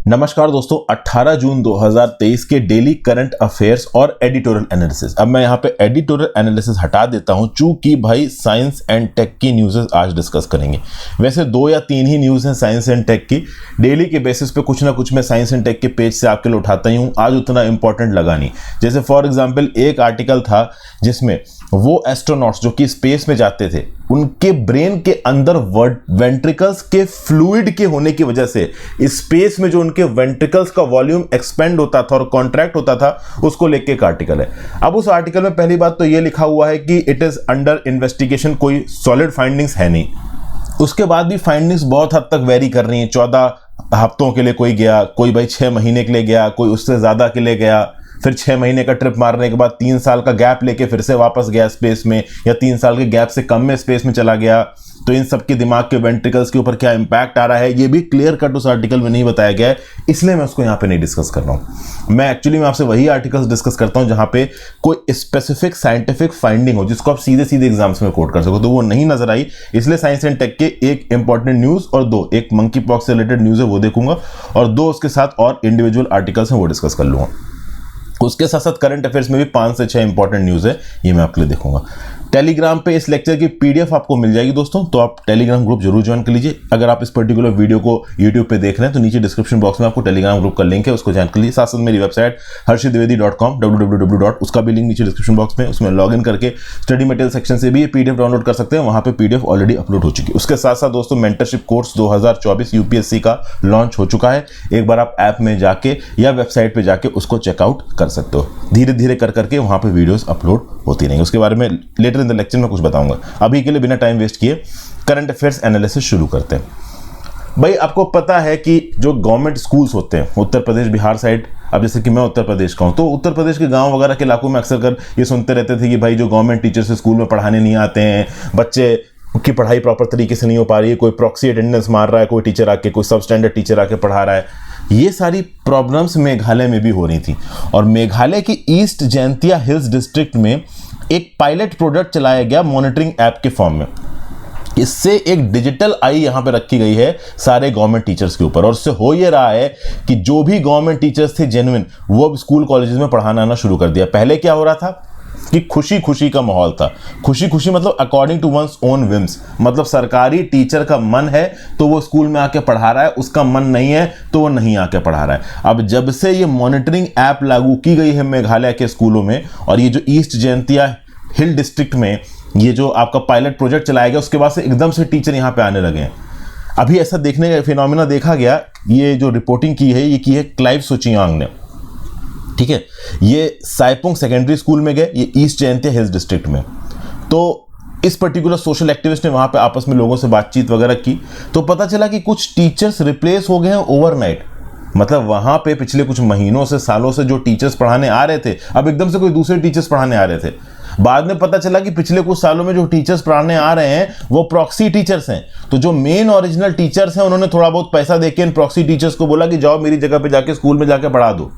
नमस्कार दोस्तों, 18 जून 2023 के डेली करंट अफेयर्स और एडिटोरियल एनालिसिस। अब मैं यहाँ पे एडिटोरियल एनालिसिस हटा देता हूँ चूंकि भाई साइंस एंड टेक की न्यूज़ आज डिस्कस करेंगे। वैसे 2 या 3 ही न्यूज़ हैं साइंस एंड टेक की। डेली के बेसिस पे कुछ ना कुछ मैं साइंस एंड टेक के पेज से आपके लिए उठाता ही हूँ। आज उतना इंपॉर्टेंट लगा नहीं। जैसे फॉर एग्जाम्पल एक आर्टिकल था जिसमें वो एस्ट्रोनॉट्स जो कि स्पेस में जाते थे उनके ब्रेन के अंदर वेंट्रिकल्स के फ्लूइड के होने की वजह से स्पेस में जो उनके वेंट्रिकल्स का वॉल्यूम एक्सपेंड होता था और कॉन्ट्रैक्ट होता था, उसको लेके एक आर्टिकल है। अब उस आर्टिकल में पहली बात तो ये लिखा हुआ है कि इट इज अंडर इन्वेस्टिगेशन, कोई सॉलिड फाइंडिंग्स है नहीं। उसके बाद भी फाइंडिंग्स बहुत हद तक वेरी कर रही हैं। 14 हफ्तों के लिए कोई गया, कोई भाई 6 महीने के लिए गया, कोई उससे ज्यादा के लिए गया, फिर 6 महीने का ट्रिप मारने के बाद 3 साल का गैप लेके फिर से वापस गया स्पेस में, या 3 साल के गैप से कम में स्पेस में चला गया। तो इन सब के दिमाग के वेंट्रिकल्स के ऊपर क्या इंपैक्ट आ रहा है ये भी क्लियर कट उस आर्टिकल में नहीं बताया गया है, इसलिए मैं उसको यहाँ पे नहीं डिस्कस कर रहा हूँ। मैं एक्चुअली आपसे वही आर्टिकल्स डिस्कस करता हूँ जहाँ पे कोई स्पेसिफिक साइंटिफिक फाइंडिंग हो जिसको आप सीधे सीधे एग्जाम्स में कोट कर सको, तो वो नहीं नजर आई। इसलिए साइंस एंड टेक के एक इंपॉर्टेंट न्यूज और 2, एक मंकी पॉक्स से रिलेटेड न्यूज है वो देखूंगा और 2 उसके साथ और इंडिविजुअल आर्टिकल्स हैं वो डिस्कस कर लूंगा। उसके साथ साथ करंट अफेयर्स में भी 5 से 6 इंपॉर्टेंट न्यूज़ है, ये मैं आपके लिए देखूंगा। टेलीग्राम पे इस लेक्चर की पीडीएफ आपको मिल जाएगी दोस्तों, तो आप टेलीग्राम ग्रुप जरूर ज्वाइन कर लीजिए। अगर आप इस पर्टिकुलर वीडियो को यूट्यूब पे देख रहे हैं तो नीचे डिस्क्रिप्शन बॉक्स में आपको टेलीग्राम ग्रुप का लिंक है, उसको ज्वाइन कर लीजिए। साथ साथ मेरी वेबसाइट harshitdwedi.com www. उसका भी लिंक नीचे डिस्क्रिप्शन बॉक्स में, उसमें लॉग इन करके स्टडी मटेरियल सेक्शन से भी ये पीडीएफ डाउनलोड कर सकते हैं। वहां पे पीडीएफ ऑलरेडी अपलोड हो चुकी है। उसके साथ साथ दोस्तों मेंटरशिप कोर्स 2024 यूपीएससी का लॉन्च हो चुका है। एक बार आप ऐप में जाके या वेबसाइट पे जाके उसको चेकआउट कर सकते हो। धीरे धीरे कर करके वहां पे वीडियोस अपलोड होती रहेंगी। उसके बारे में लेटर इन द लेक्चर में कुछ बताऊंगा। अभी के लिए बिना टाइम वेस्ट किए करंट अफेयर्स एनालिसिस शुरू करते हैं। भाई आपको पता है कि जो गवर्नमेंट स्कूल्स होते हैं उत्तर प्रदेश बिहार साइड, अब जैसे कि मैं उत्तर प्रदेश का हूं तो उत्तर प्रदेश के गांव वगैरह के इलाकों में अक्सर कर ये सुनते रहते थे कि भाई जो गवर्नमेंट टीचर्स स्कूल में पढ़ाने नहीं आते हैं, बच्चे की पढ़ाई प्रॉपर तरीके से नहीं हो पा रही है, कोई प्रॉक्सी अटेंडेंस मार रहा है, कोई टीचर आके, कोई सब स्टैंडर्ड टीचर आके पढ़ा रहा है। ये सारी प्रॉब्लम्स मेघालय में भी हो रही थी और मेघालय की ईस्ट जैंतिया हिल्स डिस्ट्रिक्ट में एक पायलट प्रोडक्ट चलाया गया मॉनिटरिंग ऐप के फॉर्म में। इससे एक डिजिटल आई यहां पे रखी गई है सारे गवर्नमेंट टीचर्स के ऊपर, और उससे हो ये रहा है कि जो भी गवर्नमेंट टीचर्स थे जेन्युइन, वो अब स्कूल कॉलेजेस में पढ़ाना आना शुरू कर दिया। पहले क्या हो रहा था कि खुशी खुशी का माहौल था। खुशी खुशी मतलब according to one's own whims, मतलब सरकारी टीचर का मन है तो वो स्कूल में आके पढ़ा रहा है, उसका मन नहीं है तो वो नहीं आके पढ़ा रहा है। अब जब से ये मॉनिटरिंग ऐप लागू की गई है मेघालय के स्कूलों में, और ये जो ईस्ट जैंतिया हिल डिस्ट्रिक्ट में ये जो आपका पायलट प्रोजेक्ट चलाया गया, उसके बाद से एकदम से टीचर यहाँ पे आने लगे हैं। अभी ऐसा देखने का फिनोमिना देखा गया, ये जो रिपोर्टिंग की है ये की है क्लाइव सोचियांग ने, ठीक है। ये साइपोंग सेकेंडरी स्कूल में गए, ये ईस्ट जैंतिया हिल्स डिस्ट्रिक्ट में। तो इस पर्टिकुलर सोशल एक्टिविस्ट ने वहां पे आपस में लोगों से बातचीत वगैरह की तो पता चला कि कुछ टीचर्स रिप्लेस हो गए हैं ओवरनाइट। मतलब वहां पे पिछले कुछ महीनों से, सालों से जो टीचर्स पढ़ाने आ रहे थे, अब एकदम से कोई दूसरे टीचर्स पढ़ाने आ रहे थे। बाद में पता चला कि पिछले कुछ सालों में जो टीचर्स पढ़ाने आ रहे हैं वो प्रॉक्सी टीचर्स हैं। तो जो मेन ओरिजिनल टीचर्स हैं उन्होंने थोड़ा बहुत पैसा देके इन प्रॉक्सी टीचर्स को बोला कि जाओ मेरी जगह पे जाके स्कूल में जाके पढ़ा दो,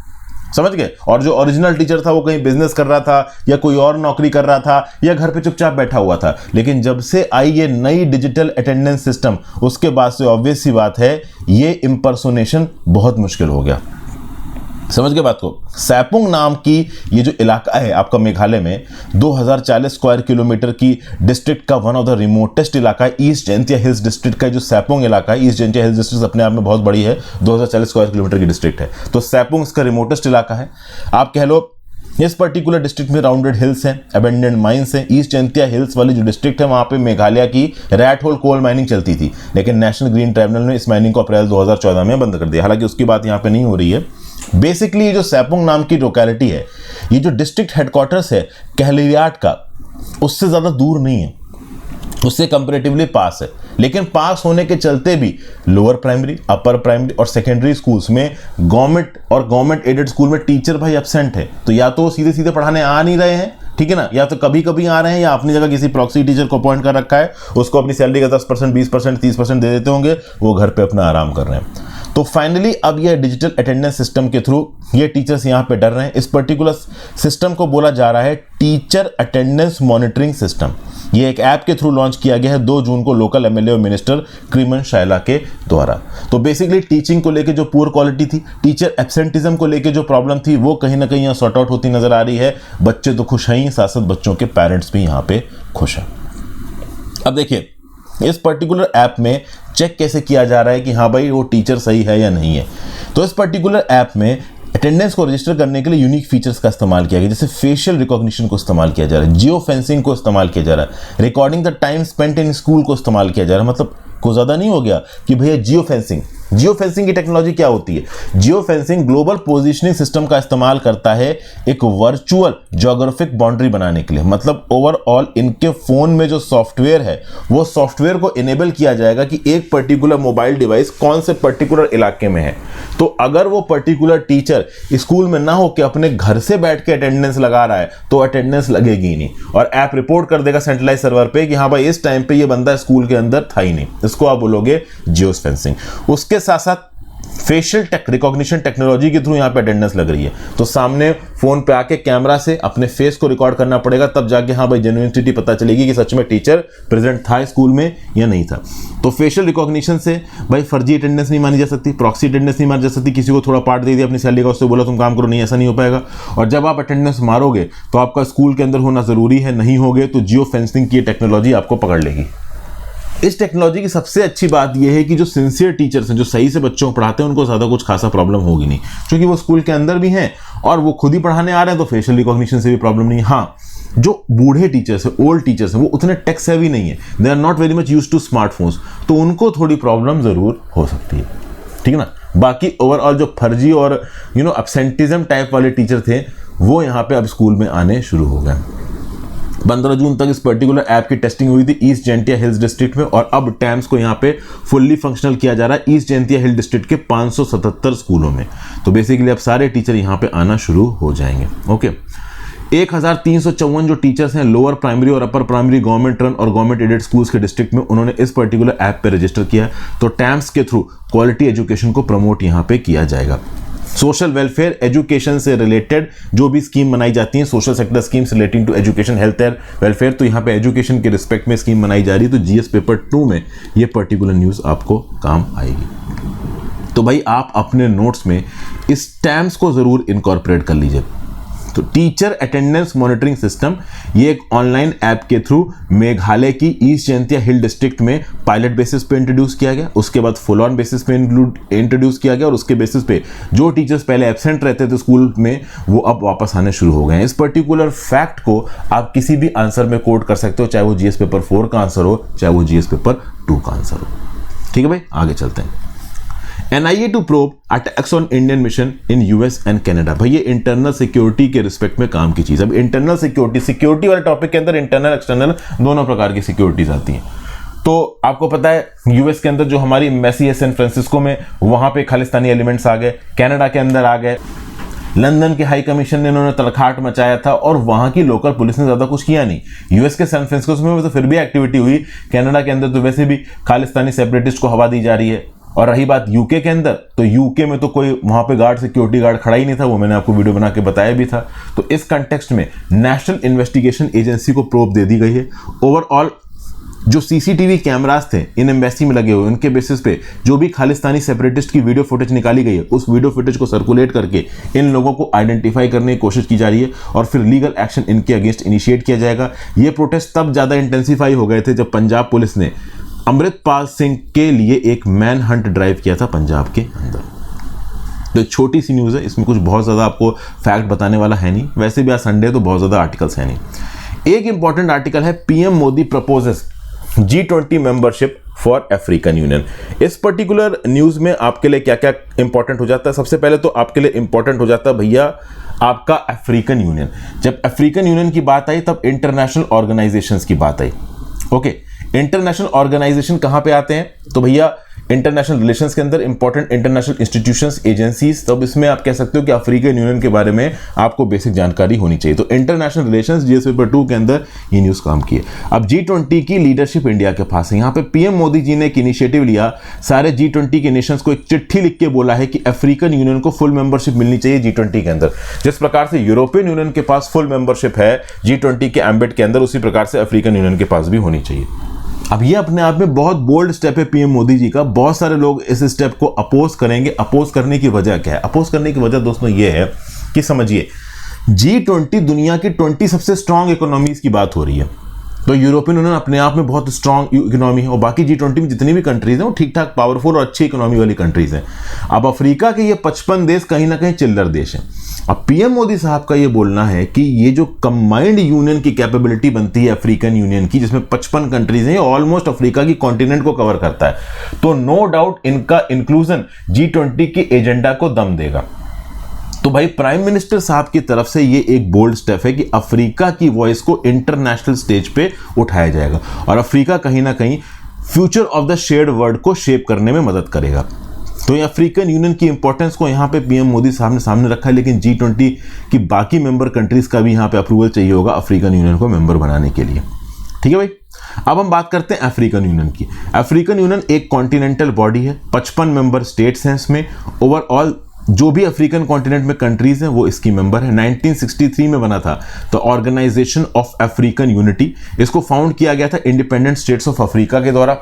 समझ गए। और जो ओरिजिनल टीचर था वो कहीं बिजनेस कर रहा था या कोई और नौकरी कर रहा था या घर पे चुपचाप बैठा हुआ था। लेकिन जब से आई ये नई डिजिटल अटेंडेंस सिस्टम, उसके बाद से ऑब्वियस सी बात है ये इंपर्सोनेशन बहुत मुश्किल हो गया। समझ गए बात को। सैपुंग नाम की ये जो इलाका है आपका मेघालय में, 2040 स्क्वायर किलोमीटर की डिस्ट्रिक्ट का वन ऑफ द रिमोटेस्ट इलाका है। ईस्ट जैंतिया हिल्स डिस्ट्रिक्ट का जो सैपुंग इलाका है, ईस्ट जैंतिया हिल्स डिस्ट्रिक्ट अपने आप में बहुत बड़ी है, 2040 स्क्वायर किलोमीटर की डिस्ट्रिक्ट है। तो सैपुंग इसका रिमोटेस्ट इलाका है। आप कह लो इस पर्टिकुलर डिस्ट्रिक्ट में राउंडेड हिल्स हैं, अबेंडेंड माइंस हैं। ईस्ट जैंतिया हिल्स वाली जो डिस्ट्रिक्ट है वहां पे मेघालय की रैट होल कोल माइनिंग चलती थी, लेकिन नेशनल ग्रीन ट्रिब्यूनल ने इस माइनिंग को अप्रैल 2014 में बंद कर दिया। हालांकि उसकी बात यहाँ पे नहीं हो रही है। बेसिकली ये जो सैपुंग नाम की लोकेलिटी है, ये जो डिस्ट्रिक्ट हेडक्वार्टर्स है कहलियाट का, उससे ज्यादा दूर नहीं है, उससे कंपैरेटिवली पास है। लेकिन पास होने के चलते भी लोअर प्राइमरी, अपर प्राइमरी और सेकेंडरी स्कूल्स में गवर्नमेंट और गवर्नमेंट एडेड स्कूल में टीचर भाई एब्सेंट है। तो या तो वो सीधे सीधे पढ़ाने आ नहीं रहे हैं, ठीक है ना, या तो कभी कभी आ रहे हैं या अपनी जगह किसी प्रॉक्सी टीचर को अपॉइंट कर रखा है, उसको अपनी सैलरी का 10%, 20%, 30% दे देते होंगे, वो घर पे अपना आराम कर रहे हैं। तो फाइनली अब ये डिजिटल अटेंडेंस सिस्टम के थ्रू ये टीचर्स यहाँ पे डर रहे हैं। इस पर्टिकुलर सिस्टम को बोला जा रहा है टीचर अटेंडेंस मॉनिटरिंग सिस्टम। ये एक ऐप के थ्रू लॉन्च किया गया है 2 जून को लोकल एमएलए और मिनिस्टर क्रिमन शाइला के द्वारा। तो बेसिकली टीचिंग को लेके जो पुअर क्वालिटी थी, टीचर एब्सेंटिज्म को लेके जो प्रॉब्लम थी, वो कहीं ना कहीं यहाँ सॉर्ट आउट होती नजर आ रही है। बच्चे तो खुश हैं ही, साथ साथ बच्चों के पेरेंट्स भी यहाँ पे खुश हैं। अब देखिए इस पर्टिकुलर ऐप में चेक कैसे किया जा रहा है कि हाँ भाई वो टीचर सही है या नहीं है। तो इस पर्टिकुलर ऐप में अटेंडेंस को रजिस्टर करने के लिए यूनिक फीचर्स का इस्तेमाल किया गया, जैसे फेशियल रिकॉग्निशन को इस्तेमाल किया जा रहा है, जियो फेंसिंग को इस्तेमाल किया जा रहा है, recording the time spent in school को इस्तेमाल किया जा रहा है। मतलब को ज़्यादा नहीं हो गया कि भैया जियो फेंसिंग की टेक्नोलॉजी क्या होती है? Geo fencing global positioning system का इस्तेमाल करता है एक वर्चुअल ज्योग्राफिक बाउंड्री बनाने के लिए। मतलब ओवरऑल इनके फोन में जो सॉफ्टवेयर है वो सॉफ्टवेयर को इनेबल किया जाएगा कि एक पर्टिकुलर मोबाइल डिवाइस कौन से पर्टिकुलर इलाके में है। तो अगर वो पर्टिकुलर टीचर स्कूल में ना होकर अपने घर से बैठ के अटेंडेंस लगा रहा है तो अटेंडेंस लगेगी ही नहीं, और ऐप रिपोर्ट कर देगा सेंट्रलाइज सर्वर पे कि हाँ भाई इस टाइम पे ये बंदा स्कूल के अंदर था ही नहीं। इसको आप बोलोगे जियो फेंसिंग। उसके साथ साथ फेशियल रिकॉग्निशन टेक्नोलॉजी के थ्रू यहाँ पे अटेंडेंस लग रही है। तो सामने फोन पे आके कैमरा से अपने फेस को रिकॉर्ड करना पड़ेगा, तब जाके हाँ भाई जेन्युइनिटी पता चलेगी कि सच में टीचर प्रेजेंट था स्कूल में या नहीं था। तो फेशियल रिकॉग्निशन से भाई फर्जी अटेंडेंस नहीं मानी जा सकती, प्रॉक्सी अटेंडेंस नहीं मानी जा सकती। किसी को थोड़ा पार्ट दे दिया अपनी सैलरी का, उससे बोला तुम काम करो, नहीं ऐसा नहीं हो पाएगा। और जब आप अटेंडेंस मारोगे तो आपका स्कूल के अंदर होना जरूरी है, नहीं होगे तो जियो फेंसिंग की टेक्नोलॉजी आपको पकड़ लेगी। इस टेक्नोलॉजी की सबसे अच्छी बात यह है कि जो सिंसियर टीचर्स हैं, जो सही से बच्चों को पढ़ाते हैं, उनको ज़्यादा कुछ खासा प्रॉब्लम होगी नहीं, क्योंकि वो स्कूल के अंदर भी हैं और वो खुद ही पढ़ाने आ रहे हैं, तो फेशियल रिकॉग्निशन से भी प्रॉब्लम नहीं है। हाँ, जो बूढ़े टीचर्स हैं, ओल्ड टीचर्स हैं, वो उतने टेक सेवी नहीं है, they are not very much used to smartphones, तो उनको थोड़ी प्रॉब्लम ज़रूर हो सकती है, ठीक है ना। बाकी ओवरऑल जो फर्जी और एब्सेंटिज्म टाइप वाले टीचर थे वो यहाँ पे अब स्कूल में आने शुरू हो गए। 15 जून तक इस पर्टिकुलर ऐप की टेस्टिंग हुई थी ईस्ट जेंटिया हिल्स डिस्ट्रिक्ट में, और अब टैम्स को यहाँ पे फुल्ली फंक्शनल किया जा रहा है ईस्ट जेंटिया हिल डिस्ट्रिक्ट के 577 स्कूलों में। तो बेसिकली अब सारे टीचर यहाँ पे आना शुरू हो जाएंगे। ओके, 1354 जो टीचर्स हैं लोअर प्राइमरी और अपर प्राइमरी गवर्नमेंट रन और गवर्नमेंट एडेड स्कूल्स के डिस्ट्रिक्ट में, उन्होंने इस पर्टिकुलर ऐप पे रजिस्टर किया। तो टैम्स के थ्रू क्वालिटी एजुकेशन को प्रमोट यहाँ पे किया जाएगा। सोशल वेलफेयर एजुकेशन से रिलेटेड जो भी स्कीम बनाई जाती हैं, social sector schemes relating to education health and welfare, तो यहाँ पे एजुकेशन के रिस्पेक्ट में स्कीम बनाई जा रही है। तो जीएस पेपर 2 में ये पर्टिकुलर न्यूज़ आपको काम आएगी। तो भाई आप अपने नोट्स में इस टैम्स को ज़रूर इनकॉर्पोरेट कर लीजिए। तो टीचर अटेंडेंस मॉनिटरिंग सिस्टम ये एक ऑनलाइन ऐप के थ्रू मेघालय की ईस्ट जेंटिया हिल डिस्ट्रिक्ट में पायलट बेसिस पे इंट्रोड्यूस किया गया, उसके बाद फुल ऑन बेसिस पे इंट्रोड्यूस किया गया, और उसके बेसिस पे जो टीचर्स पहले एब्सेंट रहते थे स्कूल में वो अब वापस आने शुरू हो गए हैं। इस पर्टिकुलर फैक्ट को आप किसी भी आंसर में कोट कर सकते हो, चाहे वो जीएस पेपर 4 का आंसर हो, चाहे वो जीएस पेपर 2 का आंसर हो। ठीक है भाई, आगे चलते हैं। NIA to probe attacks on Indian mission in US and Canada। भाई ये इंटरनल सिक्योरिटी के रिस्पेक्ट में काम की चीज। अब इंटरनल सिक्योरिटी वाले टॉपिक के अंदर इंटरनल एक्सटर्नल दोनों प्रकार की सिक्योरिटीज आती हैं। तो आपको पता है यूएस के अंदर जो हमारी एम्बेसी है सैन फ्रांसिस्को में, वहां पे खालिस्तानी एलिमेंट्स आ गए, कनाडा के अंदर आ गए, लंदन के हाई कमीशन ने इन्होंने तलखाट मचाया था और वहां की लोकल पुलिस ने ज्यादा कुछ किया नहीं। यूएस के सैन फ्रांसिस्को में तो फिर भी एक्टिविटी हुई, कनाडा के अंदर तो वैसे भी खालिस्तानी सेपरेटिस्ट को हवा दी जा रही है। और रही बात यूके के अंदर, तो यूके में तो कोई वहां पे गार्ड, सिक्योरिटी गार्ड खड़ा ही नहीं था, वो मैंने आपको वीडियो बना के बताया भी था। तो इस कंटेक्स्ट में नेशनल इन्वेस्टिगेशन एजेंसी को प्रोब दे दी गई है। ओवरऑल जो सीसीटीवी कैमरास थे इन एम्बेसी में लगे हुए, उनके बेसिस पे जो भी खालिस्तानी सेपरेटिस्ट की वीडियो फुटेज निकाली गई है, उस वीडियो फुटेज को सर्कुलेट करके इन लोगों को आइडेंटिफाई करने की कोशिश की जा रही है और फिर लीगल एक्शन इनके अगेंस्ट इनिशिएट किया जाएगा। ये प्रोटेस्ट तब ज्यादा इंटेंसिफाई हो गए थे जब पंजाब पुलिस ने अमृतपाल सिंह के लिए एक मैन हंट ड्राइव किया था पंजाब के अंदर। तो एक छोटी सी न्यूज़ है, इसमें कुछ बहुत ज़्यादा आपको फैक्ट बताने वाला है नहीं, वैसे भी आज संडे तो बहुत ज़्यादा आर्टिकल्स है नहीं। एक इंपॉर्टेंट आर्टिकल है PM Modi proposes G20 membership for African union. इस पर्टिकुलर न्यूज़ में आपके लिए क्या क्या इंपॉर्टेंट हो जाता है? सबसे पहले तो आपके लिए इंपॉर्टेंट हो जाता है भैया आपका अफ्रीकन यूनियन। जब अफ्रीकन यूनियन की बात आई तब इंटरनेशनल ऑर्गेनाइजेशंस की बात आई। ओके, इंटरनेशनल ऑर्गेनाइजेशन कहां पे आते हैं? तो भैया इंटरनेशनल रिलेशंस के अंदर इंपॉर्टेंट इंटरनेशनल इंस्टीट्यूशंस, एजेंसीज, तब इसमें आप कह सकते हो कि अफ्रीकन यूनियन के बारे में आपको बेसिक जानकारी होनी चाहिए। तो इंटरनेशनल रिलेशंस जीएस पेपर 2 के अंदर ये न्यूज़ काम की है। अब G20 की लीडरशिप इंडिया के पास है। यहाँ पे पीएम मोदी जी ने एक इनिशिएटिव लिया, सारे G20 के नेशंस को एक चिट्ठी लिख के बोला है कि अफ्रीकन यूनियन को फुल मेंबरशिप मिलनी चाहिए G20 के अंदर। जिस प्रकार से यूरोपियन यूनियन के पास फुल मेंबरशिप है G20 के एम्बेट के अंदर, उसी प्रकार से अफ्रीकन यूनियन के पास भी होनी चाहिए। अब ये अपने आप में बहुत बोल्ड स्टेप है पीएम मोदी जी का। बहुत सारे लोग इस स्टेप को अपोज करेंगे। अपोज करने की वजह क्या है? अपोज करने की वजह दोस्तों ये है कि समझिए, G20 दुनिया की 20 सबसे स्ट्रांग इकोनॉमीज की बात हो रही है। तो यूरोपियन यूनियन अपने आप में बहुत स्ट्रांग इकोनॉमी है और बाकी G20 में जितनी भी कंट्रीज हैं वो ठीक ठाक पावरफुल और अच्छी इकोनॉमी वाली कंट्रीज हैं। अब अफ्रीका के ये 55 देश कहीं ना कहीं चिल्लर देश हैं। अब पीएम मोदी साहब का ये बोलना है कि ये जो कंबाइंड यूनियन की कैपेबिलिटी बनती है अफ्रीकन यूनियन की, जिसमें 55 कंट्रीज हैं, ऑलमोस्ट अफ्रीका की कॉन्टिनेंट को कवर करता है, तो नो डाउट इनका इंक्लूजन G20 के एजेंडा को दम देगा। तो भाई प्राइम मिनिस्टर साहब की तरफ से ये एक बोल्ड स्टेप है कि अफ्रीका की वॉइस को इंटरनेशनल स्टेज पे उठाया जाएगा और अफ्रीका कहीं ना कहीं future of the shared world को शेप करने में मदद करेगा। तो ये अफ्रीकन यूनियन की इंपॉर्टेंस को यहाँ पे पीएम मोदी साहब ने सामने रखा है, लेकिन G20 की बाकी मेंबर कंट्रीज का भी यहाँ पे अप्रूवल चाहिए होगा अफ्रीकन यूनियन को मेंबर बनाने के लिए। ठीक है भाई, अब हम बात करते हैं अफ्रीकन यूनियन की। अफ्रीकन यूनियन एक कॉन्टिनेंटल बॉडी है, 55 मेंबर स्टेट्स हैं इसमें। ओवरऑल जो भी अफ्रीकन कॉन्टिनेंट में कंट्रीज हैं वो इसकी मेंबर है। 1963 में बना था तो ऑर्गेनाइजेशन ऑफ अफ्रीकन यूनिटी, इसको फाउंड किया गया था इंडिपेंडेंट स्टेट्स ऑफ अफ्रीका के द्वारा।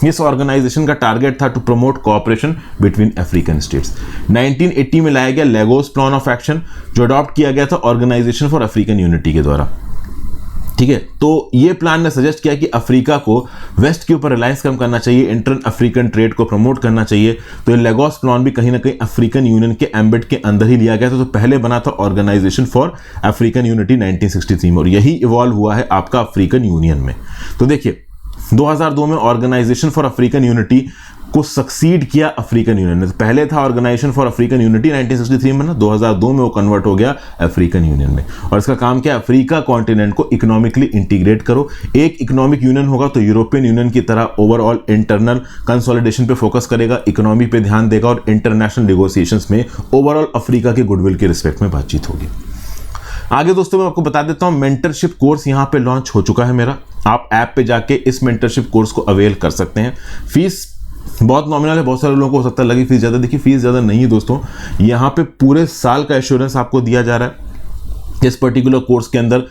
इस ऑर्गेनाइजेशन का टारगेट था to promote cooperation between African states. 1980 में लाया गया लेगोस प्लान ऑफ एक्शन, जो अडॉप्ट किया गया था ऑर्गेनाइजेशन फॉर अफ्रीकन यूनिटी के द्वारा। ठीक है, तो ये प्लान ने सजेस्ट किया कि अफ्रीका को वेस्ट के ऊपर रिलायंस कम करना चाहिए, इंटर अफ्रीकन ट्रेड को प्रमोट करना चाहिए। तो ये लेगोस प्लान भी कहीं ना कहीं अफ्रीकन यूनियन के एम्बेट के अंदर ही लिया गया था। तो पहले बना था ऑर्गेनाइजेशन फॉर अफ्रीकन यूनिटी 1963 में, और यही इवॉल्व हुआ है आपका अफ्रीकन यूनियन में। तो देखिए 2002 में ऑर्गेनाइजेशन फॉर अफ्रीकन यूनिटी को सक्सीड किया अफ्रीकन यूनियन ने। पहले था ऑर्गेनाइजेशन फॉर अफ्रीकन यूनिटी 1963 में ना, 2002 में वो कन्वर्ट हो गया अफ्रीकन यूनियन में। और इसका काम क्या है? अफ्रीका कॉन्टिनेंट को इकोनॉमिकली इंटीग्रेट करो। एक इकोनॉमिक यूनियन होगा तो यूरोपियन यूनियन की तरह ओवरऑल इंटरनल कंसोलिडेशन पे फोकस करेगा, इकोनॉमी पे ध्यान देगा और इंटरनेशनल नेगोशिएशंस में ओवरऑल अफ्रीका के गुडविल के रिस्पेक्ट में बातचीत होगी। आगे दोस्तों मैं आपको बता देता हूं, मेंटरशिप कोर्स यहां पे लॉन्च हो चुका है मेरा। आप ऐप पे जाके इस मेंटरशिप कोर्स को अवेल कर सकते हैं। फीस बहुत नॉमिनल है, बहुत सारे लोगों को हो सकता है लगी फीस ज़्यादा। देखिए फीस ज़्यादा नहीं है दोस्तों, यहाँ पे पूरे साल का एश्योरेंस आपको दिया जा रहा है। इस पर्टिकुलर कोर्स के अंदर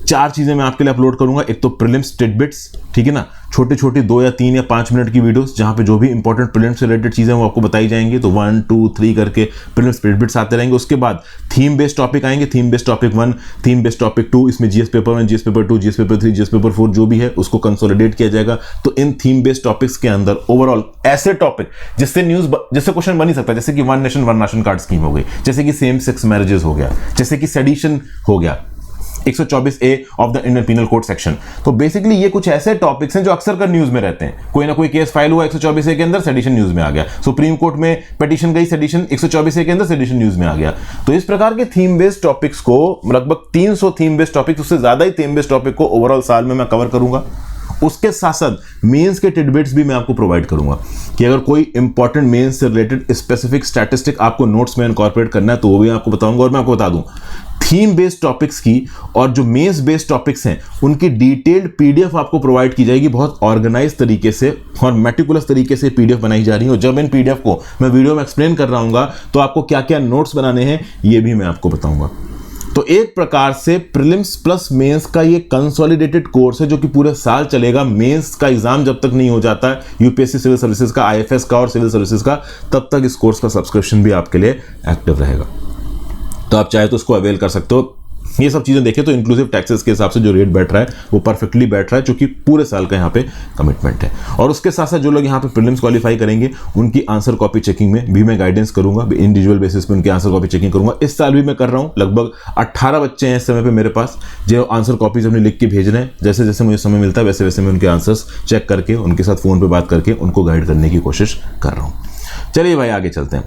4 चीज़ें मैं आपके लिए अपलोड करूंगा। एक तो प्रीलिम्स टिडबिट्स, ठीक है ना, छोटी छोटी 2 या 3 या 5 मिनट की वीडियोस जहां पे जो भी इंपॉर्टेंट प्रीलिम्स से रिलेटेड चीज़ें वो आपको बताई जाएंगी। तो 1 2 3 करके प्रीलिम्स टिडबिट्स आते रहेंगे। उसके बाद थीम बेस्ड टॉपिक आएंगे, theme based topic 1, theme based topic 2, इसमें GS paper 1, GS paper 2, GS paper 3, GS paper 4 जो भी है उसको कंसोलिडेट किया जाएगा। तो इन थीम बेस्ड टॉपिक्स के अंदर ओवरऑल ऐसे टॉपिक जिससे क्वेश्चन बन ही सकता है, जैसे कि one nation one ration card scheme हो गई, जैसे कि सेम सेक्स मैरिजेस हो गया, जैसे कि सेडिशन हो गया, 124A of the Indian penal code section. तो बेसिकली ये कुछ ऐसे टॉपिक्स हैं जो अक्सर कर न्यूज में रहते हैं। कोई ना कोई केस फाइल हुआ 124A के अंदर, सेडिशन न्यूज में आ गया। सुप्रीम कोर्ट में पिटीशन गई, सेडिशन 124A के अंदर, सेडिशन न्यूज में आ गया। तो इस प्रकार के थीम बेस्ड टॉपिक्स को लगभग 300 थीम बेस्ड टॉपिक्स, उससे ज्यादा ही थीम बेस्ड टॉपिक को ओवरऑल साल में मैं कवर करूंगा। उसके साथ साथ मेंस के टिडबिट्स भी मैं आपको प्रोवाइड करूंगा कि अगर कोई इंपॉर्टेंट मेंस से रिलेटेड स्पेसिफिक स्टैटिस्टिक आपको नोट्स में इनकॉर्पोरेट करना है तो वो भी आपको बताऊंगा। और मैं आपको बता दूं, थीम बेस्ड टॉपिक्स की और जो मेंस बेस्ड टॉपिक्स हैं उनकी डिटेल्ड पीडीएफ आपको प्रोवाइड की जाएगी, बहुत ऑर्गेनाइज तरीके से और मेटिकुलस तरीके से पीडीएफ बनाई जा रही है। और जब इन पीडीएफ को मैं वीडियो में एक्सप्लेन कर रहा हूं तो आपको क्या क्या नोट्स बनाने हैं ये भी मैं आपको बताऊंगा। तो एक प्रकार से प्रीलिम्स प्लस मेंस का ये कंसोलिडेटेड कोर्स है जो कि पूरे साल चलेगा। मेंस का एग्जाम जब तक नहीं हो जाता है यूपीएससी सिविल सर्विसेज का, आईएफएस का और सिविल सर्विसेज का, तब तक इस कोर्स का सब्सक्रिप्शन भी आपके लिए एक्टिव रहेगा। तो आप चाहे तो उसको अवेल कर सकते हो। ये सब चीजें देखें तो इंक्लूसिव टैक्सेस के हिसाब से जो रेट बैठ रहा है वो परफेक्टली बैठ रहा है, क्योंकि पूरे साल का यहाँ पे कमिटमेंट है। और उसके साथ साथ जो लोग यहाँ पे प्रीलिम्स क्वालिफाई करेंगे उनकी आंसर कॉपी चेकिंग में भी मैं गाइडेंस करूंगा, इंडिविजुअल बेसिस पे उनकी आंसर कॉपी चेकिंग करूंगा। इस साल भी मैं कर रहा हूँ। लगभग 18 बच्चे हैं इस समय पे मेरे पास जो आंसर कॉपीज अपने लिख के भेज रहे हैं। जैसे जैसे मुझे समय मिलता है वैसे वैसे मैं उनके आंसर्स चेक करके उनके साथ फोन पर बात करके उनको गाइड करने की कोशिश कर रहा हूँ। चलिए भाई आगे चलते हैं।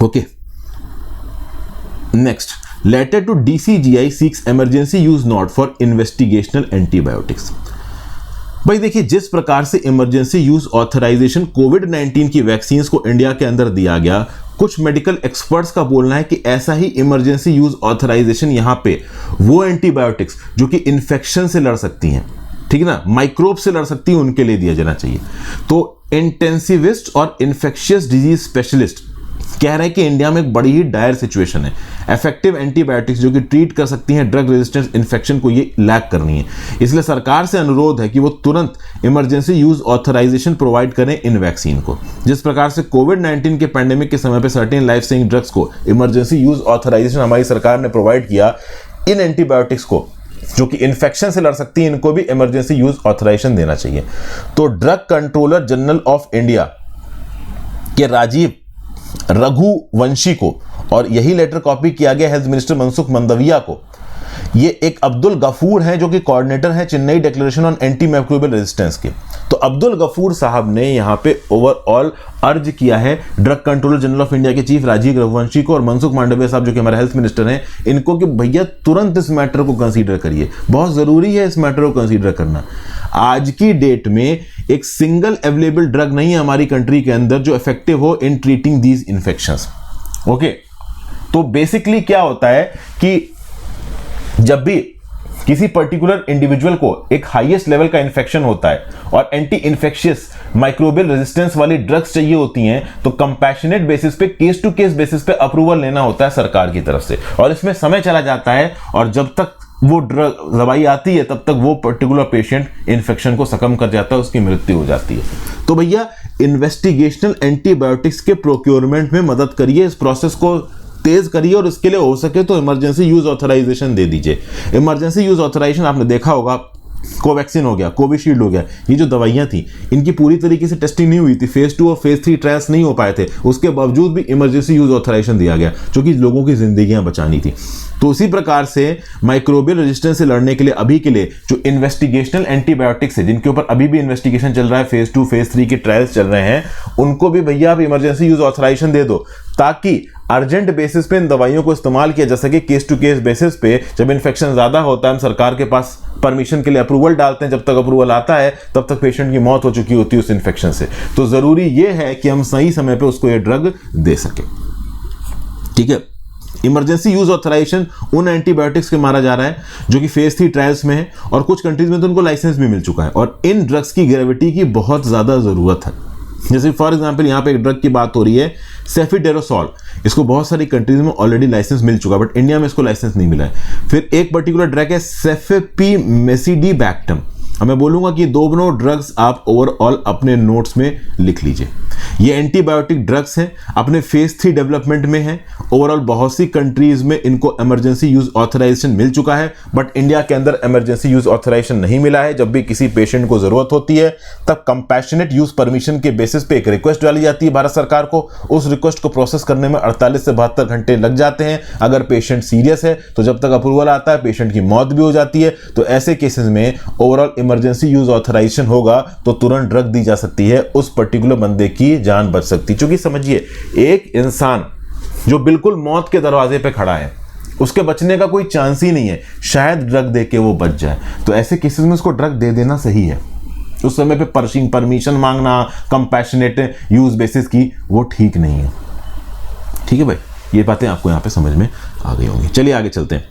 Okay, next, letter to DCGI seeks emergency use not for investigational antibiotics. भाई देखिए, जिस प्रकार से इमरजेंसी यूज ऑथराइजेशन कोविड-19 की वैक्सीन को इंडिया के अंदर दिया गया, कुछ मेडिकल एक्सपर्ट्स का बोलना है कि ऐसा ही इमरजेंसी यूज ऑथराइजेशन यहां पे वो एंटीबायोटिक्स जो कि इन्फेक्शन से लड़ सकती हैं, ठीक है ना, माइक्रोब से लड़ सकती है, उनके लिए दिया जाना चाहिए। तो इंटेंसिविस्ट और इन्फेक्शियस डिजीज स्पेशलिस्ट कह रहे हैं कि इंडिया में एक बड़ी ही डायर सिचुएशन है। इफेक्टिव एंटीबायोटिक्स जो कि ट्रीट कर सकती हैं ड्रग रेजिस्टेंस इन्फेक्शन को, ये लैक करनी है। इसलिए सरकार से अनुरोध है कि वो तुरंत इमरजेंसी यूज ऑथराइजेशन प्रोवाइड करें इन वैक्सीन को। जिस प्रकार से कोविड-19 के पैंडेमिक के समय पे सर्टेन लाइफ सेविंग ड्रग्स को इमरजेंसी यूज ऑथराइजेशन हमारी सरकार ने प्रोवाइड किया, इन एंटीबायोटिक्स को जो कि इन्फेक्शन से लड़ सकती है, इनको भी इमरजेंसी यूज ऑथराइजेशन देना चाहिए। तो drug controller general of India के राजीव रघुवंशी को, और यही लेटर कॉपी किया गया हेल्थ मिनिस्टर मनसुख मंडाविया को। ये एक अब्दुल गफूर हैं जो कि कोऑर्डिनेटर हैं Chennai declaration on anti microbial resistance के। तो अब्दुल गफूर साहब ने यहां पे ओवरऑल अर्ज किया है drug controller general of India के चीफ राजीव रघुवंशी को और मनसुख मांडविया साहब जो कि हमारे हेल्थ मिनिस्टर हैं, इनको कि भैया तुरंत इस मैटर को कंसीडर करिए। बहुत जरूरी है इस मैटर को कंसीडर करना। आज की डेट में एक सिंगल अवेलेबल ड्रग नहीं है हमारी कंट्री के अंदर जो इफेक्टिव हो इन ट्रीटिंग दीज इन्फेक्शंस। ओके, तो बेसिकली क्या होता है कि जब भी किसी पर्टिकुलर इंडिविजुअल को एक हाईएस्ट लेवल का इन्फेक्शन होता है और एंटी इन्फेक्शियस माइक्रोबियल रेजिस्टेंस वाली ड्रग्स चाहिए होती हैं, तो कंपैशनेट बेसिस पे, केस टू केस बेसिस पे अप्रूवल लेना होता है सरकार की तरफ से, और इसमें समय चला जाता है। और जब तक वो ड्रग दवाई आती है तब तक वो पर्टिकुलर पेशेंट इन्फेक्शन को सकम कर जाता है, उसकी मृत्यु हो जाती है। तो भैया इन्वेस्टिगेशनल एंटीबायोटिक्स के प्रोक्योरमेंट में मदद करिए, इस प्रोसेस को तेज करिए, और इसके लिए हो सके तो इमरजेंसी यूज ऑथराइजेशन दे दीजिए। इमरजेंसी यूज ऑथराइजेशन आपने देखा होगा, कोवैक्सीन हो गया, कोविशील्ड हो गया, ये जो दवाइयां थी इनकी पूरी तरीके से टेस्टिंग नहीं हुई थी, फेज 2 और फेज 3 ट्रायल्स नहीं हो पाए थे, उसके बावजूद भी इमरजेंसी यूज ऑथराइजेशन दिया गया जो कि लोगों की जिंदगियां बचानी थी। तो उसी प्रकार से माइक्रोबियल रेजिस्टेंस से लड़ने के लिए अभी के लिए जो इन्वेस्टिगेशनल एंटीबायोटिक्स है, जिनके ऊपर अभी भी इन्वेस्टिगेशन चल रहा है, फेज 2 फेज 3 के ट्रायल्स चल रहे हैं, उनको भी भैया आप इमरजेंसी यूज ऑथराइजेशन दे दो, ताकि अर्जेंट बेसिस पे इन दवाइयों को इस्तेमाल किया जा सके। केस टू केस बेसिस पे जब इन्फेक्शन ज्यादा होता है, हम सरकार के पास परमिशन के लिए अप्रूवल डालते हैं, जब तक अप्रूवल आता है तब तक पेशेंट की मौत हो चुकी होती है उस इन्फेक्शन से। तो जरूरी यह है कि हम सही समय पे उसको ये ड्रग दे सके। ठीक है, इमरजेंसी यूज ऑथराइजेशन उन एंटीबायोटिक्स के मारा जा रहा है जो कि फेज 3 ट्रायल्स में है, और कुछ कंट्रीज में तो उनको लाइसेंस भी मिल चुका है, और इन ड्रग्स की ग्रेविटी की बहुत ज्यादा जरूरत है। जैसे फॉर एग्जांपल यहाँ पे एक ड्रग की बात हो रही है, सेफिडेरोसोल, इसको बहुत सारी कंट्रीज में ऑलरेडी लाइसेंस मिल चुका है, बट इंडिया में इसको लाइसेंस नहीं मिला है। फिर एक पर्टिकुलर ड्रग है सेफेपीमेसिडीबैक्टम। मैं बोलूंगा कि दोनों ड्रग्स आप ओवरऑल अपने नोट्स में लिख लीजिए। ये एंटीबायोटिक ड्रग्स हैं, अपने फेज 3 डेवलपमेंट में हैं। ओवरऑल बहुत सी कंट्रीज में इनको इमरजेंसी यूज ऑथराइजेशन मिल चुका है, बट इंडिया के अंदर इमरजेंसी यूज ऑथराइजेशन नहीं मिला है। जब भी किसी पेशेंट को जरूरत होती है तब कंपैशनेट यूज परमिशन के बेसिस पे एक रिक्वेस्ट डाली जाती है भारत सरकार को। उस रिक्वेस्ट को प्रोसेस करने में 48 से 72 घंटे लग जाते हैं। अगर पेशेंट सीरियस है तो जब तक अप्रूवल आता है पेशेंट की मौत भी हो जाती है। तो ऐसे केसेस में ओवरऑल इमरजेंसी यूज ऑथराइजेशन होगा तो तुरंत ड्रग दी जा सकती है, उस पर्टिकुलर बंदे की जान बच सकती है। क्योंकि समझिए, एक इंसान जो बिल्कुल मौत के दरवाजे पे खड़ा है, उसके बचने का कोई चांस ही नहीं है, शायद ड्रग देके वो बच जाए। तो ऐसे केसेस में उसको ड्रग दे देना सही है। उस समय पे परमिशन मांगना कंपैशनेट यूज बेसिस की, वो ठीक नहीं है। ठीक है भाई, ये बातें आपको यहां पे समझ में आ गई होंगी। चलिए आगे चलते हैं।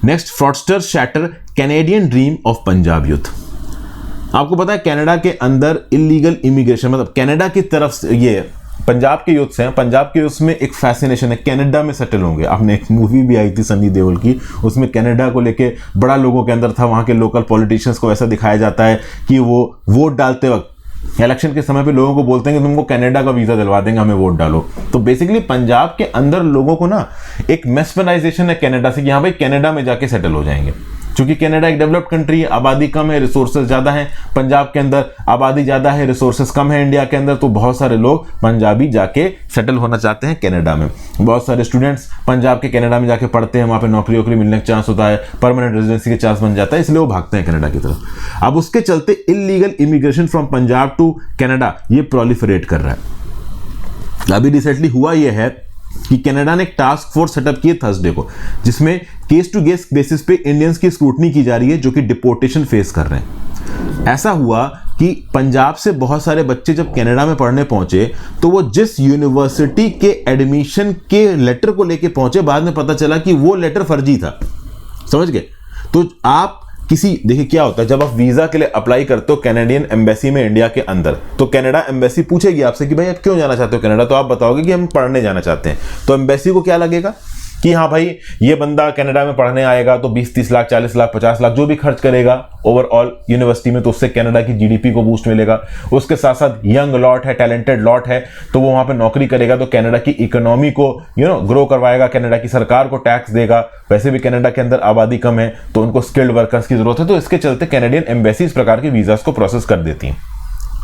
Next, fraudster shatter Canadian dream of Punjab youth. आपको पता है कनाडा के अंदर इलीगल इमिग्रेशन, मतलब कनाडा की तरफ से, ये पंजाब के यूथ हैं, पंजाब के यूथ में एक फैसिनेशन है, कनाडा में सेटल होंगे। आपने एक मूवी भी आई थी सनी देओल की, उसमें कनाडा को लेके बड़ा लोगों के अंदर था। वहाँ के लोकल पॉलिटिशियंस को ऐसा दिखाया जाता है कि वो वोट डालते वक्त इलेक्शन के समय पे लोगों को बोलते हैं कि तुमको कनाडा का वीज़ा दिलवा देंगे, हमें वोट डालो। तो बेसिकली पंजाब के अंदर लोगों को ना एक मेस्मराइजेशन है कनाडा से कि हाँ भाई कनाडा में जाके सेटल हो जाएंगे। क्योंकि कनाडा एक डेवलप्ड कंट्री है, आबादी कम है, रिसोर्सेज ज़्यादा हैं। पंजाब के अंदर आबादी ज़्यादा है, रिसोर्सेज कम है इंडिया के अंदर, तो बहुत सारे लोग पंजाबी जाके सेटल होना चाहते हैं कनाडा में। बहुत सारे स्टूडेंट्स पंजाब के कनाडा में जाके पढ़ते हैं, वहाँ पे नौकरी वोकरी मिलने का चांस होता है, परमानेंट रेजिडेंसी के चांस बन जाता है, इसलिए वो भागते हैं कनाडा की तरफ। अब उसके चलते illegal immigration from Punjab to Canada ये प्रोलिफरेट कर रहा है। अभी रिसेंटली हुआ ये है कि कनाडा ने एक टास्क फोर्स सेटअप की थर्सडे को, जिसमें केस टू केस बेसिस पे इंडियंस की स्क्रूटनी की जा रही है जो कि डिपोर्टेशन फेस कर रहे हैं। ऐसा हुआ कि पंजाब से बहुत सारे बच्चे जब कनाडा में पढ़ने पहुंचे तो वो जिस यूनिवर्सिटी के एडमिशन के लेटर को लेके पहुंचे, बाद में पता चला कि वो लेटर फर्जी था। समझ गए? तो आप देखिए क्या होता है, जब आप वीजा के लिए अप्लाई करते हो कैनेडियन एम्बेसी में इंडिया के अंदर, तो कनाडा एम्बेसी पूछेगी आपसे कि भाई आप क्यों जाना चाहते हो कनाडा, तो आप बताओगे कि हम पढ़ने जाना चाहते हैं। तो एम्बेसी को क्या लगेगा कि हाँ भाई ये बंदा कनाडा में पढ़ने आएगा तो 20-30 लाख 40 लाख 50 लाख जो भी खर्च करेगा ओवरऑल यूनिवर्सिटी में, तो उससे कनाडा की जीडीपी को बूस्ट मिलेगा। उसके साथ साथ यंग लॉट है, टैलेंटेड लॉट है, तो वो वहां पे नौकरी करेगा तो कनाडा की इकोनॉमी को ग्रो करवाएगा, कनाडा की सरकार को टैक्स देगा। वैसे भी कनाडा के अंदर आबादी कम है तो उनको स्किल्ड वर्कर्स की जरूरत है, तो इसके चलते कैनेडियन एम्बेसी इस प्रकार के वीजास को प्रोसेस कर देती हैं।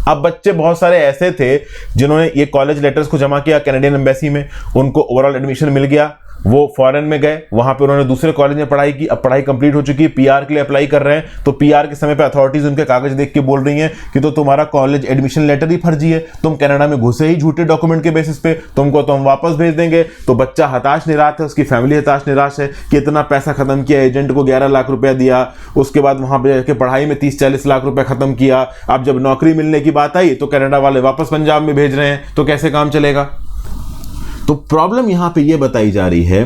अब बच्चे बहुत सारे ऐसे थे जिन्होंने ये कॉलेज लेटर्स को जमा किया कैनेडियन एम्बेसी में, उनको ओवरऑल एडमिशन मिल गया, वो फॉरेन में गए, वहां पे उन्होंने दूसरे कॉलेज में पढ़ाई की, अब पढ़ाई कंप्लीट हो चुकी है, पीआर के लिए अप्लाई कर रहे हैं, तो पीआर के समय पे अथॉरिटीज उनके कागज देख के बोल रही हैं कि तो तुम्हारा कॉलेज एडमिशन लेटर ही फर्जी है, तुम कनाडा में घुसे ही झूठे डॉक्यूमेंट के बेसिस पे, तुमको तो हम वापस भेज देंगे। तो बच्चा हताश निराश है, उसकी फैमिली हताश निराश है कि इतना पैसा खत्म किया, एजेंट को 11 लाख रुपया दिया, उसके बाद वहां पर जाकर पढ़ाई में 30-40 लाख रुपया खत्म किया, अब जब नौकरी मिलने की बात आई तो कनाडा वाले वापस पंजाब में भेज रहे हैं, तो कैसे काम चलेगा? तो प्रॉब्लम यहां पे ये बताई जा रही है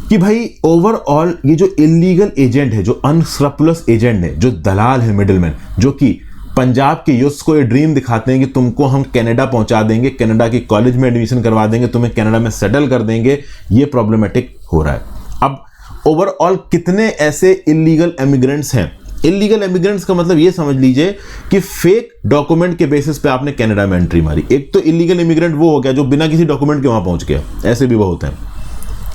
कि भाई ओवरऑल ये जो इलीगल एजेंट है, जो अनस्क्रपुलस एजेंट है, जो दलाल है, मिडिलमैन, जो कि पंजाब के यूथ्स को ये ड्रीम दिखाते हैं कि तुमको हम कनाडा पहुंचा देंगे, कनाडा की कॉलेज में एडमिशन करवा देंगे, तुम्हें कनाडा में सेटल कर देंगे, ये प्रॉब्लमेटिक हो रहा है। अब ओवरऑल कितने ऐसे इलीगल इमिग्रेंट्स हैं? इलीगल इमिग्रेंट्स का मतलब ये समझ लीजिए कि फेक डॉक्यूमेंट के बेसिस पे आपने कनाडा में एंट्री मारी। एक तो इलीगल इमिग्रेंट वो हो गया जो बिना किसी डॉक्यूमेंट के वहां पहुंच गया, ऐसे भी बहुत हैं।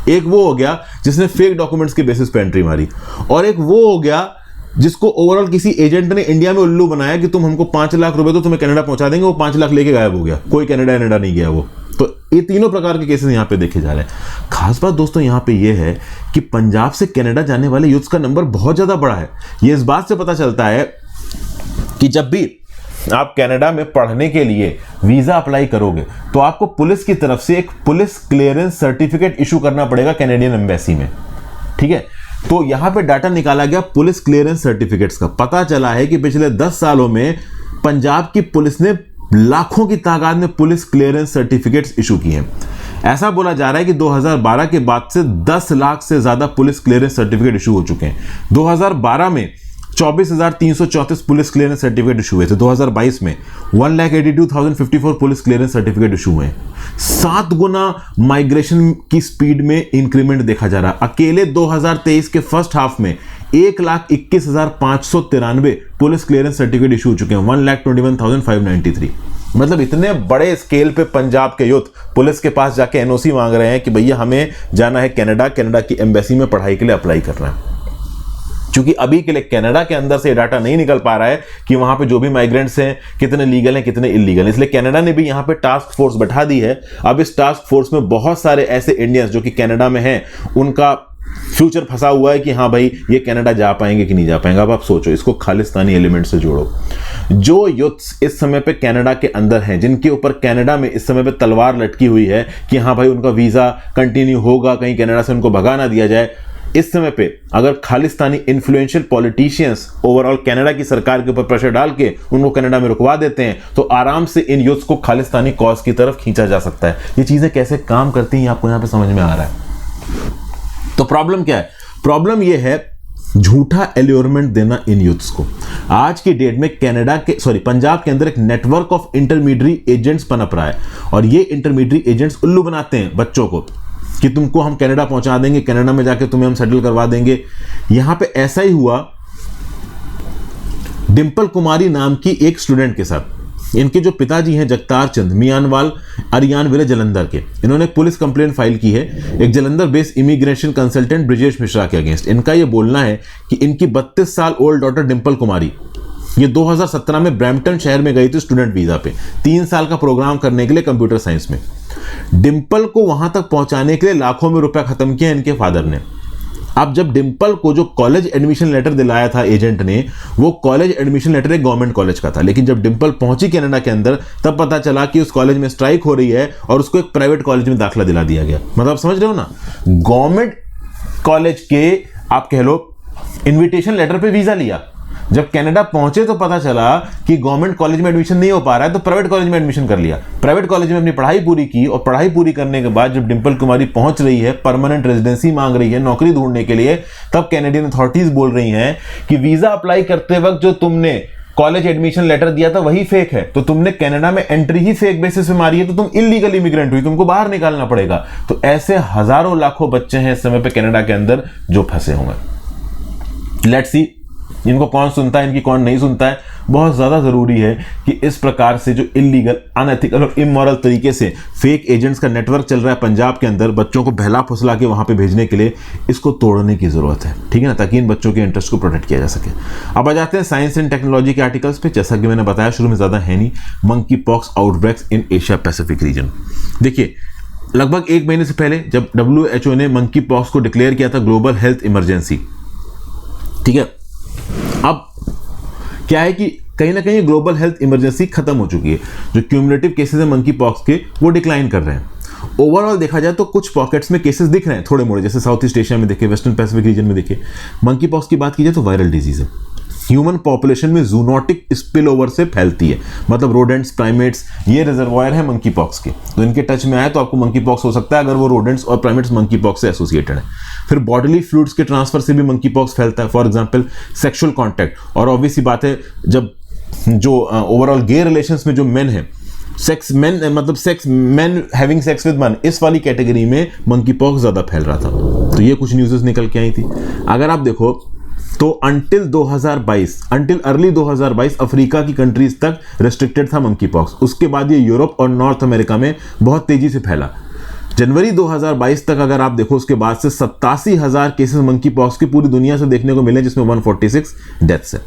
एक वो हो गया जिसने फेक डॉक्यूमेंट्स के बेसिस पे एंट्री मारी, और एक वो हो गया जिसको ओवरऑल किसी एजेंट ने इंडिया में उल्लू बनाया कि तुम हमको 5 लाख रुपए तो तुम्हें कनाडा पहुंचा देंगे, वो 5 लाख लेके गायब हो गया, कोई कनाडा नहीं गया वो। तो ये तीनों प्रकार के केसेस यहां पे देखे जा रहे हैं। खास बात दोस्तों यहां पे ये है कि पंजाब से कनाडा जाने वाले यूथ्स का नंबर बहुत ज्यादा बड़ा है। ये इस बात से पता चलता है कि जब भी आप कनाडा में पढ़ने के लिए वीजा अप्लाई करोगे तो आपको पुलिस की तरफ से एक पुलिस क्लियरेंस सर्टिफिकेट इशू करना पड़ेगा कैनेडियन एम्बेसी में। ठीक है, तो यहां पे डाटा निकाला गया पुलिस क्लियरेंस सर्टिफिकेट्स का। पता चला है कि पिछले 10 सालों में पंजाब की पुलिस ने लाखों की तादाद में पुलिस क्लियरेंस सर्टिफिकेट्स इशू किए हैं। ऐसा बोला जा रहा है कि 2012 के बाद से 10 लाख से ज्यादा पुलिस क्लियरेंस सर्टिफिकेट इशू हो चुके हैं। 2012 में 24,334 पुलिस क्लियरेंस सर्टिफिकेट इशू हुए थे। 2022 में 1,82,054 पुलिस क्लियरेंस सर्टिफिकेट इशू हुए हैं। 7 गुना माइग्रेशन की स्पीड में इंक्रीमेंट देखा जा रहा है। अकेले 2023 के फर्स्ट हाफ में 1,21,593 पुलिस क्लियरेंस सर्टिफिकेट इशू हो चुके हैं। 1,21,593। मतलब इतने बड़े स्केल पे पंजाब के यूथ पुलिस के पास जाके एनओसी मांग रहे हैं कि भैया हमें जाना है कनाडा, कनाडा की एम्बेसी में पढ़ाई के लिए अप्लाई करना है। क्योंकि अभी के लिए कनाडा के अंदर से डाटा नहीं निकल पा रहा है कि वहां पे जो भी माइग्रेंट्स हैं कितने लीगल हैं कितने इलीगल हैं, इसलिए कनाडा ने भी यहां पे टास्क फोर्स बैठा दी है। अब इस टास्क फोर्स में बहुत सारे ऐसे इंडियंस जो कि कनाडा में हैं, उनका फ्यूचर फंसा हुआ है कि हाँ भाई ये कनाडा जा पाएंगे कि नहीं जा पाएंगे। अब आप सोचो, इसको खालिस्तानी एलिमेंट से जोड़ो। जो यूथ्स इस समय पे कनाडा के अंदर हैं, जिनके ऊपर कनाडा में इस समय पे तलवार लटकी हुई है कि हाँ भाई उनका वीजा कंटिन्यू होगा, कहीं कनाडा से उनको भगा ना दिया जाए, इस समय पे अगर Khalistani influential politicians overall Canada की सरकार के ऊपर प्रेशर डाल के उनको कनाडा में रुकवा देते हैं तो आराम से इन यूथ्स को खालिस्तानी कॉज की तरफ खींचा जा सकता है। ये चीजें कैसे काम करती हैं आपको यहां पे समझ में आ रहा है। तो प्रॉब्लम क्या है? प्रॉब्लम ये है झूठा एल्योरमेंट देना इन यूथ्स को। आज की डेट में पंजाब के अंदर एक नेटवर्क ऑफ इंटरमीडिएट एजेंट्स पनप रहा है, और ये इंटरमीडिएट एजेंट्स उल्लू बनाते हैं बच्चों को कि तुमको हम कनाडा पहुंचा देंगे, कनाडा में जाके तुम्हें हम सेटल करवा देंगे। यहां पे ऐसा ही हुआ डिंपल कुमारी नाम की एक स्टूडेंट के साथ। इनके जो पिताजी हैं जगतार चंद मियानवाल अरियान विले जलंधर के, इन्होंने पुलिस कंप्लेंट फाइल की है एक Jalandhar based immigration consultant Brijesh Mishra के अगेंस्ट। इनका यह बोलना है कि इनकी 32 साल ओल्ड डॉटर डिंपल कुमारी ये 2017 में ब्रैम्पटन शहर में गई थी स्टूडेंट वीजा पे 3 साल का प्रोग्राम करने के लिए कंप्यूटर साइंस में। डिंपल को वहां तक पहुंचाने के लिए लाखों में रुपया खत्म किया इनके फादर ने। अब जब डिंपल को जो कॉलेज एडमिशन लेटर दिलाया था एजेंट ने, वो कॉलेज एडमिशन लेटर एक गवर्नमेंट कॉलेज का था, लेकिन जब डिंपल पहुंची कनाडा के अंदर तब पता चला कि उस कॉलेज में स्ट्राइक हो रही है और उसको एक प्राइवेट कॉलेज में दाखिला दिला दिया गया। मतलब आप समझ रहे हो ना, गवर्नमेंट कॉलेज के आप कह लो इन्विटेशन लेटर पे वीजा लिया, जब कनाडा पहुंचे तो पता चला कि गवर्नमेंट कॉलेज में एडमिशन नहीं हो पा रहा है, तो प्राइवेट कॉलेज में एडमिशन कर लिया। प्राइवेट कॉलेज में अपनी पढ़ाई पूरी की, और पढ़ाई पूरी करने के बाद जब डिंपल कुमारी पहुंच रही है, परमानेंट रेजिडेंसी मांग रही है नौकरी ढूंढने के लिए, तब कैनेडियन अथॉरिटीज बोल रही हैं कि वीजा अप्लाई करते वक्त जो तुमने कॉलेज एडमिशन लेटर दिया था वही फेक है, तो तुमने कनाडा में एंट्री ही फेक बेसिस पे मारी है, तो तुम इलीगल इमिग्रेंट हुई, तुमको बाहर निकालना पड़ेगा। तो ऐसे हजारों लाखों बच्चे हैं इस समय पे कनाडा के अंदर जो फंसे होंगे। लेट्स सी इनको कौन सुनता है, इनकी कौन नहीं सुनता है। बहुत ज़्यादा ज़रूरी है कि इस प्रकार से जो इलीगल, अनएथिकल और इमोरल तरीके से फेक एजेंट्स का नेटवर्क चल रहा है पंजाब के अंदर बच्चों को बहला फुसला के वहाँ पे भेजने के लिए, इसको तोड़ने की ज़रूरत है, ठीक है ना, ताकि इन बच्चों के इंटरेस्ट को प्रोटेक्ट किया जा सके। अब आ जाते हैं साइंस एंड टेक्नोलॉजी के आर्टिकल्स पे। जैसा कि मैंने बताया शुरू में, ज़्यादा है नहीं, monkey pox outbreaks in Asia Pacific region. देखिए, लगभग 1 महीने से पहले जब WHO ने मंकी पॉक्स को डिक्लेयर किया था ग्लोबल हेल्थ इमरजेंसी, ठीक है। अब क्या है कि कहीं ना कहीं ग्लोबल हेल्थ इमरजेंसी खत्म हो चुकी है। जो क्यूमुलेटिव केसेस हैं मंकी पॉक्स के, वो डिक्लाइन कर रहे हैं। ओवरऑल देखा जाए तो कुछ पॉकेट्स में केसेस दिख रहे हैं थोड़े मोड़े, जैसे साउथ ईस्ट एशिया में देखे, वेस्टर्न पैसिफिक रीजन में देखे। मंकी पॉक्स की बात की जाए तो वायरल डिजीज है, ह्यूमन पॉपुलेशन में जूनोटिक स्पिल ओवर से फैलती है, मतलब रोडेंट्स, प्राइमेट्स, ये रिजर्वायर है मंकी पॉक्स के। तो इनके टच में आए तो आपको मंकी पॉक्स हो सकता है अगर वो रोडेंट्स और प्राइमेट्स मंकी पॉक्स से एसोसिएटेड है। फिर बॉडीली फ्लूइड्स के ट्रांसफर से भी मंकी पॉक्स फैलता है, फॉर एग्जांपल सेक्सुअल कांटेक्ट। और ऑब्वियस सी बात है, जब जो ओवरऑल गे रिलेशंस में जो मेन है, सेक्स मैन, मतलब sex man having sex with man, इस वाली कैटेगरी में मंकी पॉक्स ज्यादा फैल रहा था। तो ये कुछ न्यूज़ निकल के आई थी। अगर आप देखो तो अंटिल अर्ली 2022 अफ्रीका की कंट्रीज तक रेस्ट्रिक्टेड था मंकी पॉक्स। उसके बाद ये यूरोप और नॉर्थ अमेरिका में बहुत तेजी से फैला। जनवरी 2022 तक अगर आप देखो, उसके बाद से 87,000 केसेस मंकी पॉक्स की पूरी दुनिया से देखने को मिले, जिसमें 146 डेथ्स है।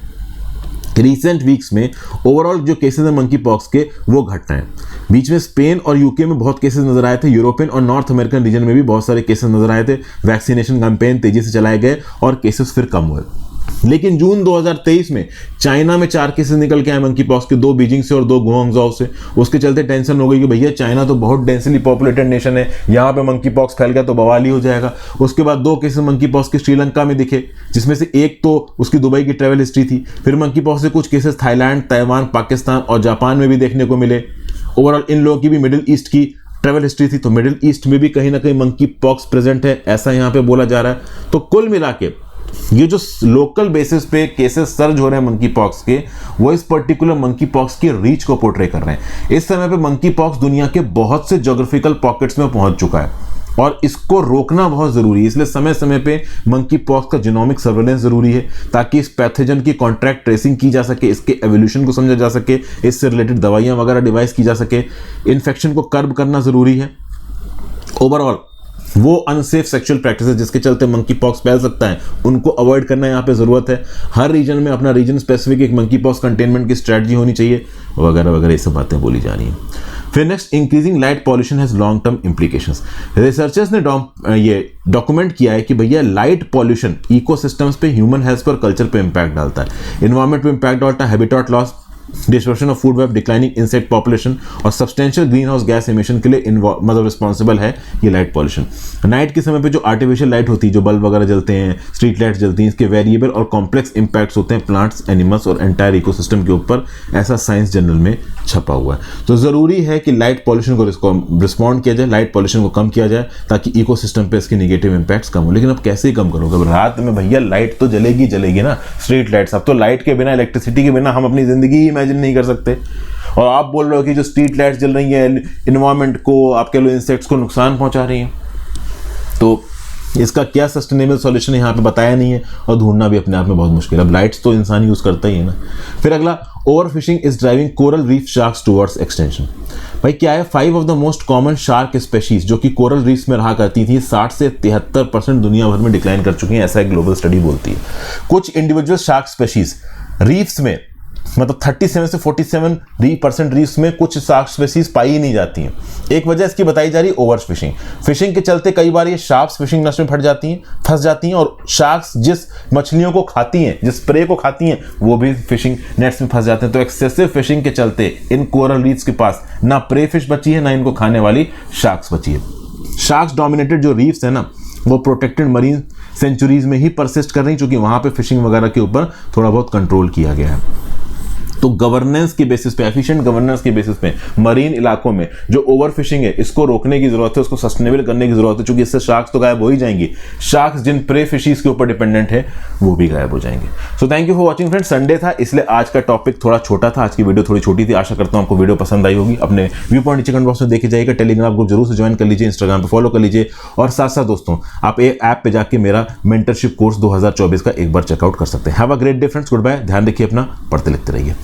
रिसेंट वीक्स में ओवरऑल जो केसेस हैं मंकी पॉक्स के, वो घट रहे हैं। बीच में स्पेन और यूके में बहुत केसेस नजर आए थे, यूरोपियन और नॉर्थ अमेरिकन रीजन में भी बहुत सारे केसेस नजर आए थे। वैक्सीनेशन कैंपेन तेजी से चलाए गए और केसेस फिर कम हुए। लेकिन जून 2023 में चाइना में 4 केसेस निकल के आए मंकी पॉक्स के, 2 बीजिंग से और 2 गुआंगझो से। उसके चलते टेंशन हो गई कि भैया चाइना तो बहुत डेंसली पॉपुलेटेड नेशन है, यहाँ पे मंकी पॉक्स फैल गया तो बवाली हो जाएगा। उसके बाद 2 केसेस मंकी पॉक्स के श्रीलंका में दिखे, जिसमें से एक तो उसकी दुबई की ट्रैवल हिस्ट्री थी। फिर मंकी पॉक्स से कुछ केसेस थाईलैंड, ताइवान, पाकिस्तान और जापान में भी देखने को मिले। ओवरऑल इन लोगों की भी मिडिल ईस्ट की ट्रैवल हिस्ट्री थी, तो मिडिल ईस्ट में भी कहीं ना कहीं मंकी पॉक्स प्रेजेंट है, ऐसा यहाँ पे बोला जा रहा है। तो कुल मिला के ये जो लोकल बेसिस पे केसेस सर्ज हो रहे हैं मंकी पॉक्स के, वो इस पर्टिकुलर मंकी पॉक्स की रीच को पोर्ट्रे कर रहे हैं। इस समय पे मंकी पॉक्स दुनिया के बहुत से ज्योग्राफिकल पॉकेट्स में पहुंच चुका है और इसको रोकना बहुत जरूरी है। इसलिए समय समय पे मंकी पॉक्स का जीनोमिक सर्वेलेंस जरूरी है, ताकि इस पैथोजन की कॉन्ट्रैक्ट ट्रेसिंग की जा सके, इसके एवोल्यूशन को समझा जा सके, इससे रिलेटेड दवाइयां वगैरह डिवाइस की जा सके। इन्फेक्शन को कर्ब करना जरूरी है। ओवरऑल वो अनसेफ सेक्सुअल प्रैक्टिसेस जिसके चलते मंकी पॉक्स फैल सकता है, उनको अवॉइड करना यहाँ पे जरूरत है। हर रीजन में अपना रीजन स्पेसिफिक एक मंकी पॉक्स कंटेनमेंट की स्ट्रेटजी होनी चाहिए, वगैरह वगैरह, ये सब बातें बोली जा रही हैं। फिर next, increasing light pollution has long term implications. Researchers ने ये डॉक्यूमेंट किया है कि भैया लाइट पॉल्यूशन इकोसिस्टम्स पे, ह्यूमन हेल्थ पर, कल्चर पे इंपैक्ट डालता है, एनवायरमेंट पे इंपैक्ट डालता है, habitat loss, destruction of food web, declining insect population और substantial green house gas emission के लिए मतलब रिस्पॉन्सिबल है ये लाइट पॉल्यूशन। नाइट के समय पे जो आर्टिफिशियल लाइट होती है, जो बल्ब वगैरह जलते हैं, स्ट्रीट लाइट्स जलती हैं, इसके वेरिएबल और कॉम्प्लेक्स इंपैक्ट्स होते हैं प्लांट्स, एनिमल्स और एंटायर इकोसिस्टम के ऊपर, ऐसा साइंस जर्नल में छपा हुआ है। तो जरूरी है कि लाइट पॉल्यूशन को रिस्पॉन्ड किया जाए, लाइट पॉल्यूशन को कम किया जाए, ताकि इकोसिस्टम पे इसके नेगेटिव इंपैक्ट्स कम हो। लेकिन अब कैसे ही कम करोगे? अब रात में भैया लाइट तो जलेगी ना, स्ट्रीट लाइट्स। अब तो लाइट के बिना, इलेक्ट्रिसिटी के बिना हम अपनी जिंदगी ही इमेजिन नहीं कर सकते। और आप बोल रहे हो कि जो स्ट्रीट लाइट्स जल रही है एनवायरनमेंट को, आपके लो इंसेक्ट्स को नुकसान पहुंचा रही हैं, तो इसका क्या सस्टेनेबल सॉल्यूशन यहाँ पे बताया नहीं है और ढूंढना भी अपने आप में बहुत मुश्किल है। अब लाइट्स तो इंसान यूज करता ही है ना। फिर अगला, overfishing is driving coral reef sharks towards extension. भाई क्या है, 5 of the most common shark species जो कि कोरल रीफ्स में रहा करती थी, 60 से 73% दुनिया भर में डिक्लाइन कर चुकी हैं, ऐसा एक ग्लोबल स्टडी बोलती है। कुछ इंडिविजुअल शार्क स्पेशीज रीफ्स में, मतलब 37 से 47% रीफ्स में कुछ शार्क स्पीशीज पाई ही नहीं जाती हैं। एक वजह इसकी बताई जा रही है ओवर फिशिंग। फिशिंग के चलते कई बार ये शार्क्स फिशिंग नेट्स में फंस जाती हैं और शार्क्स जिस मछलियों को खाती हैं, जिस प्रे को खाती हैं, वो भी फिशिंग नेट्स में फंस जाते हैं। तो एक्सेसिव फिशिंग के चलते इन कोरल रीफ्स के पास ना प्रे फिश बची है, ना इनको खाने वाली शार्क्स बची है। शार्क्स डोमिनेटेड जो रीफ्स है ना, वो प्रोटेक्टेड मरीन सेंचुरीज में ही परसिस्ट कर रही, क्योंकि वहां पे फिशिंग वगैरह के ऊपर थोड़ा बहुत कंट्रोल किया गया है। तो गवर्नेंस की बेसिस पे, एफिशिएंट गवर्नेंस की बेसिस पे मरीन इलाकों में जो ओवर फिशिंग है इसको रोकने की जरूरत है, उसको सस्टेनेबल करने की जरूरत है, क्योंकि इससे शार्क्स तो गायब हो ही जाएंगी। शार्क्स जिन प्रे फिशीज के ऊपर डिपेंडेंट है वो भी गायब हो जाएंगे। So thank you for watching friends. Sunday था इसलिए आज का टॉपिक थोड़ा छोटा था, आज की वीडियो थोड़ी छोटी थी। आशा करता हूं आपको वीडियो पसंद आई होगी। अपने व्यू पॉइंट नीचे कमेंट बॉक्स में देखे जाएगा। टेलीग्राम ग्रुप जरूर से ज्वाइन कर लीजिए, इंस्टाग्राम पे फॉलो कर लीजिए, और साथ साथ दोस्तों आप एक ऐप पे जाके मेरा मेंटरशिप कोर्स 2024 का एक बार चेकआउट कर सकते हैं। Have a great day friends, good bye, ध्यान रखिए अपना, पढ़ते लिखते रहिए।